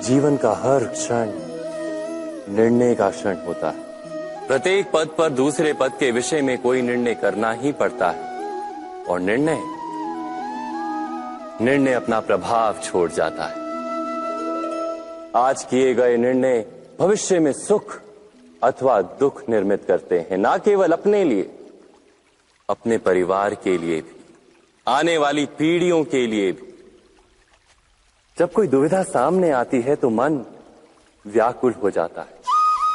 जीवन का हर क्षण निर्णय का क्षण होता है। प्रत्येक पद पर दूसरे पद के विषय में कोई निर्णय करना ही पड़ता है और निर्णय अपना प्रभाव छोड़ जाता है। आज किए गए निर्णय भविष्य में सुख अथवा दुख निर्मित करते हैं, ना केवल अपने लिए, अपने परिवार के लिए भी, आने वाली पीढ़ियों के लिए भी। जब कोई दुविधा सामने आती है तो मन व्याकुल हो जाता है,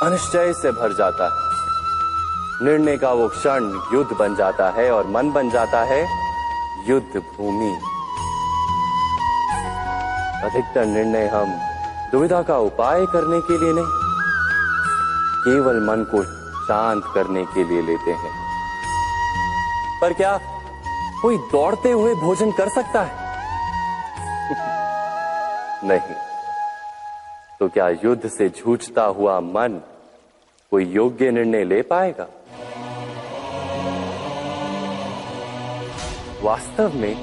अनिश्चय से भर जाता है। निर्णय का वो क्षण युद्ध बन जाता है और मन बन जाता है युद्ध भूमि। अधिकतर निर्णय हम दुविधा का उपाय करने के लिए नहीं, केवल मन को शांत करने के लिए लेते हैं। पर क्या कोई दौड़ते हुए भोजन कर सकता है? नहीं। तो क्या युद्ध से जूझता हुआ मन कोई योग्य निर्णय ले पाएगा? वास्तव में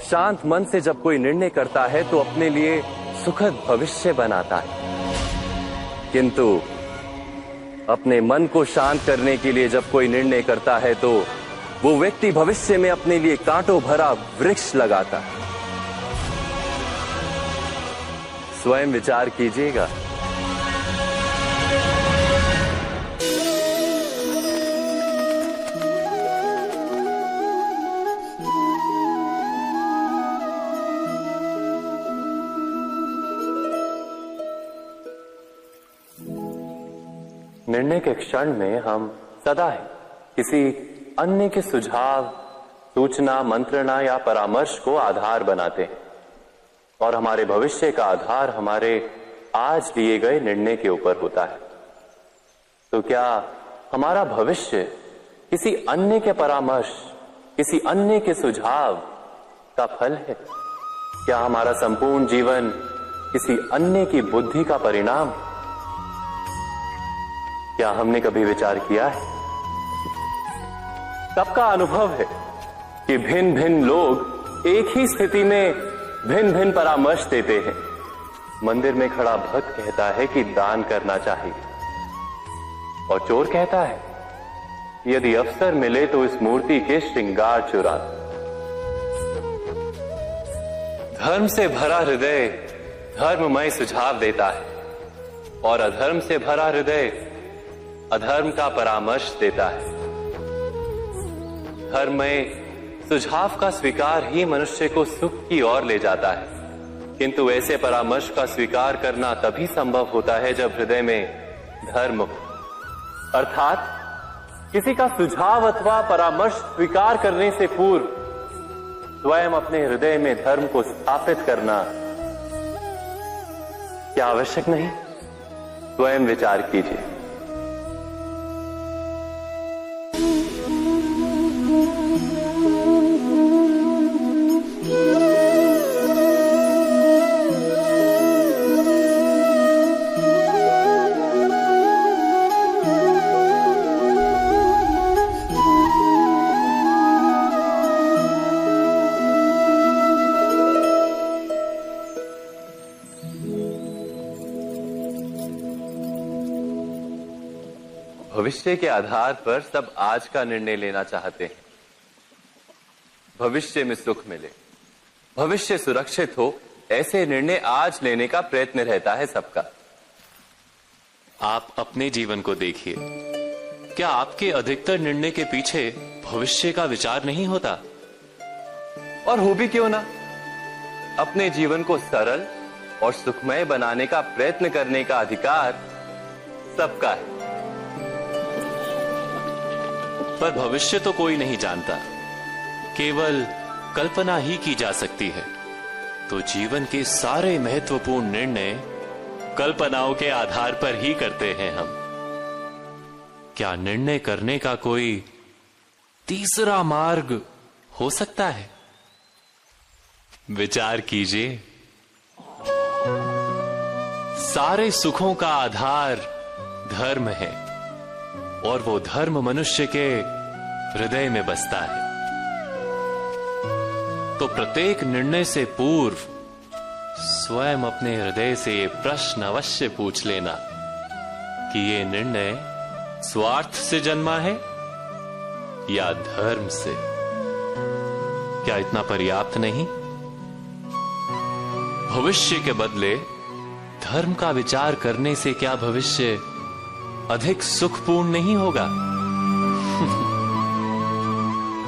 शांत मन से जब कोई निर्णय करता है तो अपने लिए सुखद भविष्य बनाता है। किंतु अपने मन को शांत करने के लिए जब कोई निर्णय करता है तो वो व्यक्ति भविष्य में अपने लिए कांटों भरा वृक्ष लगाता है। स्वयं विचार कीजिएगा। निर्णय के क्षण में हम सदा ही किसी अन्य के सुझाव, सूचना, मंत्रणा या परामर्श को आधार बनाते हैं और हमारे भविष्य का आधार हमारे आज लिए गए निर्णय के ऊपर होता है। तो क्या हमारा भविष्य किसी अन्य के परामर्श, किसी अन्य के सुझाव का फल है? क्या हमारा संपूर्ण जीवन किसी अन्य की बुद्धि का परिणाम? क्या हमने कभी विचार किया है? सबका अनुभव है कि भिन्न भिन्न लोग एक ही स्थिति में भिन्न भिन्न परामर्श देते हैं। मंदिर में खड़ा भक्त कहता है कि दान करना चाहिए और चोर कहता है यदि अवसर मिले तो इस मूर्ति के श्रृंगार चुरा। धर्म से भरा हृदय धर्ममय सुझाव देता है और अधर्म से भरा हृदय अधर्म का परामर्श देता है। धर्ममय सुझाव का स्वीकार ही मनुष्य को सुख की ओर ले जाता है, किंतु ऐसे परामर्श का स्वीकार करना तभी संभव होता है जब हृदय में धर्म हो। अर्थात किसी का सुझाव अथवा परामर्श स्वीकार करने से पूर्व स्वयं अपने हृदय में धर्म को स्थापित करना क्या आवश्यक नहीं? स्वयं विचार कीजिए। भविष्य के आधार पर सब आज का निर्णय लेना चाहते हैं। भविष्य में सुख मिले, भविष्य सुरक्षित हो, ऐसे निर्णय आज लेने का प्रयत्न रहता है सबका। आप अपने जीवन को देखिए, क्या आपके अधिकतर निर्णय के पीछे भविष्य का विचार नहीं होता? और हो भी क्यों ना। अपने जीवन को सरल और सुखमय बनाने का प्रयत्न करने का अधिकार सबका है। पर भविष्य तो कोई नहीं जानता, केवल कल्पना ही की जा सकती है। तो जीवन के सारे महत्वपूर्ण निर्णय कल्पनाओं के आधार पर ही करते हैं हम। क्या निर्णय करने का कोई तीसरा मार्ग हो सकता है? विचार कीजिए। सारे सुखों का आधार धर्म है और वो धर्म मनुष्य के हृदय में बसता है। तो प्रत्येक निर्णय से पूर्व स्वयं अपने हृदय से ये प्रश्न अवश्य पूछ लेना कि ये निर्णय स्वार्थ से जन्मा है या धर्म से। क्या इतना पर्याप्त नहीं? भविष्य के बदले धर्म का विचार करने से क्या भविष्य अधिक सुखपूर्ण नहीं होगा?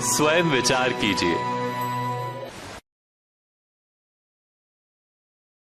स्वयं विचार कीजिए।